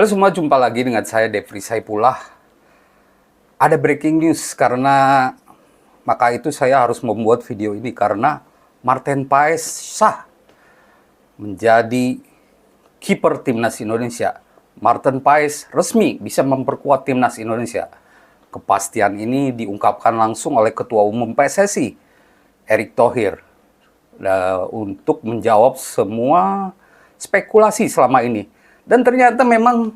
Halo semua, jumpa lagi dengan saya Devri Saipullah. Ada breaking news karena maka itu saya harus membuat video ini karena Marten Paes sah menjadi kiper timnas Indonesia. Marten Paes resmi bisa memperkuat timnas Indonesia. Kepastian ini diungkapkan langsung oleh Ketua Umum PSSI, Erick Thohir, untuk menjawab semua spekulasi selama ini. Dan ternyata memang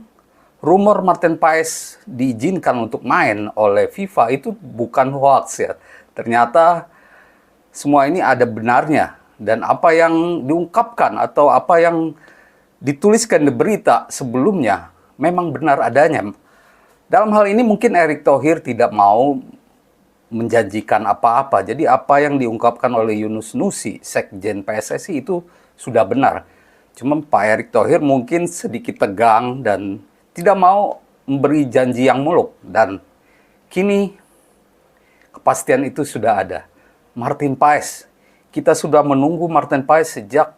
rumor Marten Paes diizinkan untuk main oleh FIFA itu bukan hoax ya. Ternyata semua ini ada benarnya. Dan apa yang diungkapkan atau apa yang dituliskan di berita sebelumnya memang benar adanya. Dalam hal ini mungkin Erick Thohir tidak mau menjanjikan apa-apa. Jadi apa yang diungkapkan oleh Yunus Nusi, Sekjen PSSI itu sudah benar. Cuma Pak Erick Thohir mungkin sedikit tegang dan tidak mau memberi janji yang muluk. Dan kini kepastian itu sudah ada. Marten Paes. Kita sudah menunggu Marten Paes sejak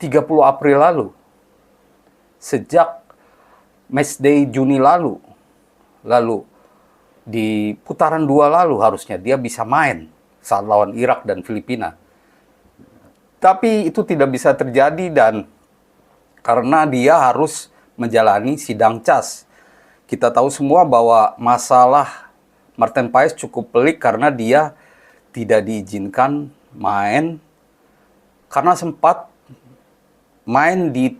30 April lalu. Sejak matchday Juni lalu. Lalu di putaran 2 lalu harusnya dia bisa main saat lawan Irak dan Filipina. Tapi itu tidak bisa terjadi dan karena dia harus menjalani sidang CAS. Kita tahu semua bahwa masalah Marten Paes cukup pelik karena dia tidak diizinkan main karena sempat main di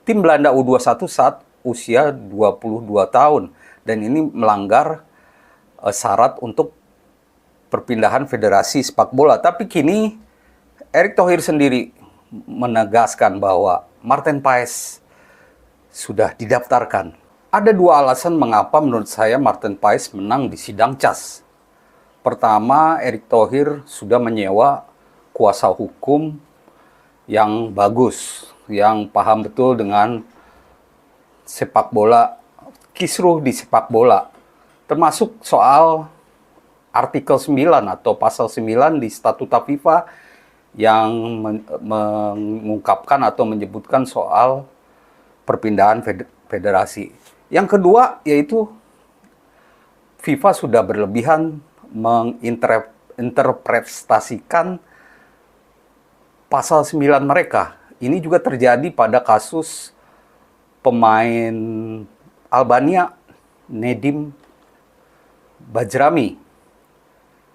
tim Belanda U21 saat usia 22 tahun. Dan ini melanggar syarat untuk perpindahan federasi sepak bola. Tapi kini Erick Thohir sendiri menegaskan bahwa Marten Paes sudah didaftarkan. Ada dua alasan mengapa menurut saya Marten Paes menang di sidang CAS. Pertama, Erick Thohir sudah menyewa kuasa hukum yang bagus, yang paham betul dengan sepak bola, kisruh di sepak bola. Termasuk soal artikel 9 atau pasal 9 di Statuta FIFA yang mengungkapkan atau menyebutkan soal perpindahan federasi. Yang kedua yaitu FIFA sudah berlebihan menginterpretasikan pasal 9 mereka. Ini juga terjadi pada kasus pemain Albania Nedim Bajrami.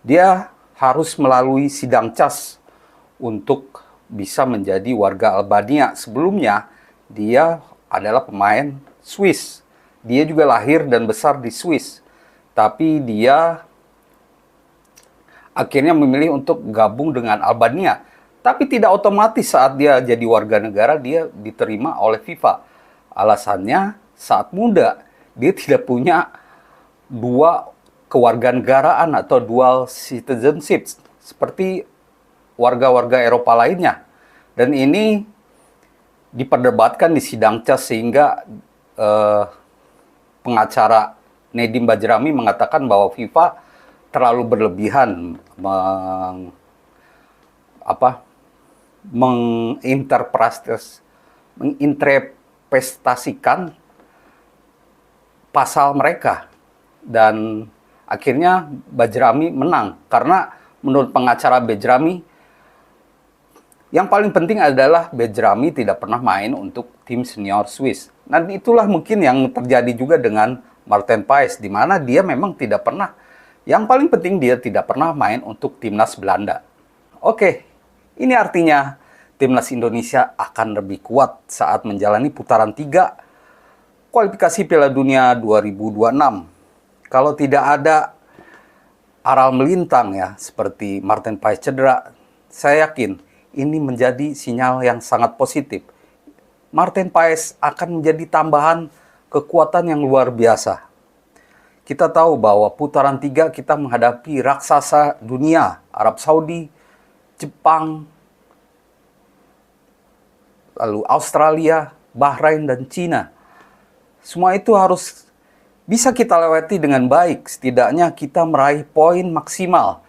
Dia harus melalui sidang CAS untuk bisa menjadi warga Albania. Sebelumnya, dia adalah pemain Swiss. Dia juga lahir dan besar di Swiss. Tapi dia akhirnya memilih untuk gabung dengan Albania. Tapi tidak otomatis saat dia jadi warga negara, dia diterima oleh FIFA. Alasannya, saat muda, dia tidak punya dua kewarganegaraan atau dual citizenship. Seperti warga-warga Eropa lainnya. Dan ini diperdebatkan di sidang CAS sehingga pengacara Nedim Bajrami mengatakan bahwa FIFA terlalu berlebihan menginterpretasikan pasal mereka. Dan akhirnya Bajrami menang karena menurut pengacara Bajrami yang paling penting adalah Bajrami tidak pernah main untuk tim senior Swiss. Nah, itulah mungkin yang terjadi juga dengan Marten Paes, di mana dia memang tidak pernah. Yang paling penting dia tidak pernah main untuk timnas Belanda. Oke, ini artinya timnas Indonesia akan lebih kuat saat menjalani putaran 3 kualifikasi Piala Dunia 2026. Kalau tidak ada aral melintang ya, seperti Marten Paes cedera, saya yakin ini menjadi sinyal yang sangat positif. Marten Paes akan menjadi tambahan kekuatan yang luar biasa. Kita tahu bahwa putaran 3 kita menghadapi raksasa dunia, Arab Saudi, Jepang, lalu Australia, Bahrain, dan Cina. Semua itu harus bisa kita lewati dengan baik. Setidaknya kita meraih poin maksimal.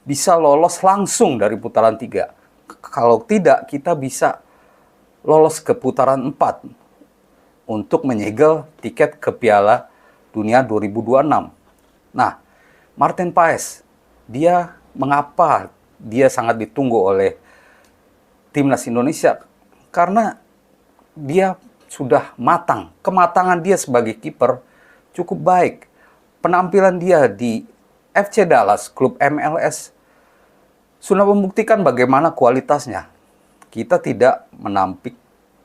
Bisa lolos langsung dari putaran 3. Kalau tidak, kita bisa lolos ke putaran 4. untuk menyegel tiket ke Piala Dunia 2026. Nah, Martin Paes, mengapa dia sangat ditunggu oleh timnas Indonesia? Karena dia sudah matang. Kematangan dia sebagai kiper cukup baik. Penampilan dia di FC Dallas, klub MLS, sudah membuktikan bagaimana kualitasnya. Kita tidak menampik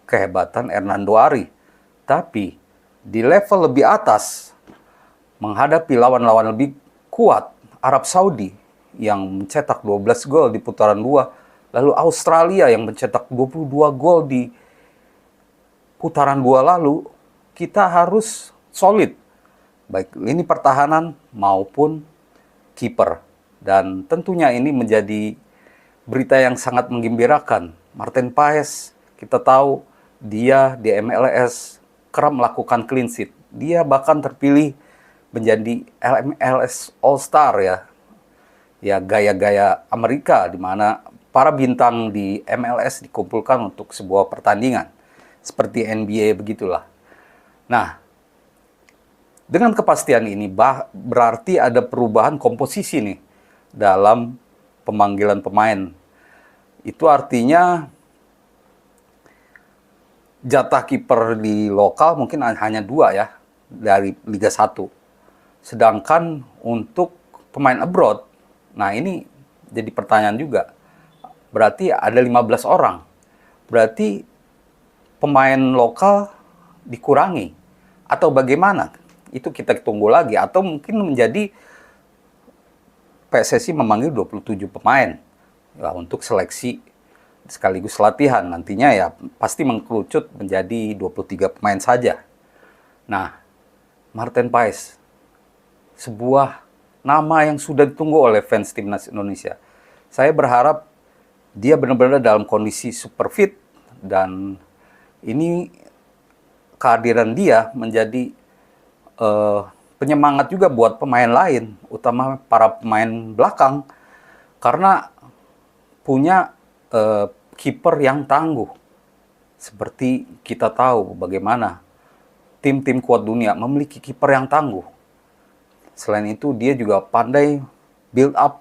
kehebatan Hernando Ari, tapi di level lebih atas, menghadapi lawan-lawan lebih kuat, Arab Saudi yang mencetak 12 gol di putaran 2, lalu Australia yang mencetak 22 gol di putaran 2 lalu, kita harus solid, baik lini pertahanan maupun kiper. Dan tentunya ini menjadi berita yang sangat menggembirakan. Martin Paes, kita tahu dia di MLS kerap melakukan clean sheet. Dia bahkan terpilih menjadi MLS All-Star ya. Ya, gaya-gaya Amerika, di mana para bintang di MLS dikumpulkan untuk sebuah pertandingan. Seperti NBA begitulah. Nah, dengan kepastian ini berarti ada perubahan komposisi nih dalam pemanggilan pemain. Itu artinya jatah kiper di lokal mungkin hanya 2 ya dari Liga 1. Sedangkan untuk pemain abroad, nah ini jadi pertanyaan juga. Berarti ada 15 orang. Berarti pemain lokal dikurangi atau bagaimana? Itu kita tunggu lagi, atau mungkin menjadi PSSI memanggil 27 pemain ya, untuk seleksi sekaligus latihan. Nantinya ya pasti mengkerucut menjadi 23 pemain saja. Nah, Martin Paes, sebuah nama yang sudah ditunggu oleh fans timnas Indonesia. Saya berharap dia benar-benar dalam kondisi super fit, dan ini kehadiran dia menjadi penyemangat juga buat pemain lain, utama para pemain belakang, karena punya kiper yang tangguh. Seperti kita tahu bagaimana tim-tim kuat dunia memiliki kiper yang tangguh. Selain itu, dia juga pandai build up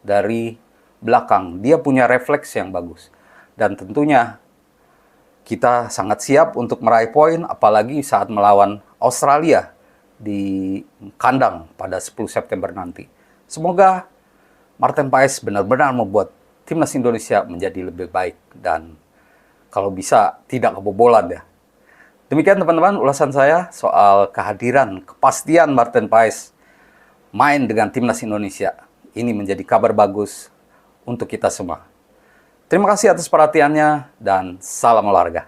dari belakang. Dia punya refleks yang bagus. Dan tentunya kita sangat siap untuk meraih poin, apalagi saat melawan Australia di kandang pada 10 September nanti. Semoga Martin Paes benar-benar membuat timnas Indonesia menjadi lebih baik dan kalau bisa tidak kebobolan ya. Demikian teman-teman ulasan saya soal kehadiran, kepastian Martin Paes main dengan timnas Indonesia. Ini menjadi kabar bagus untuk kita semua. Terima kasih atas perhatiannya dan salam olahraga.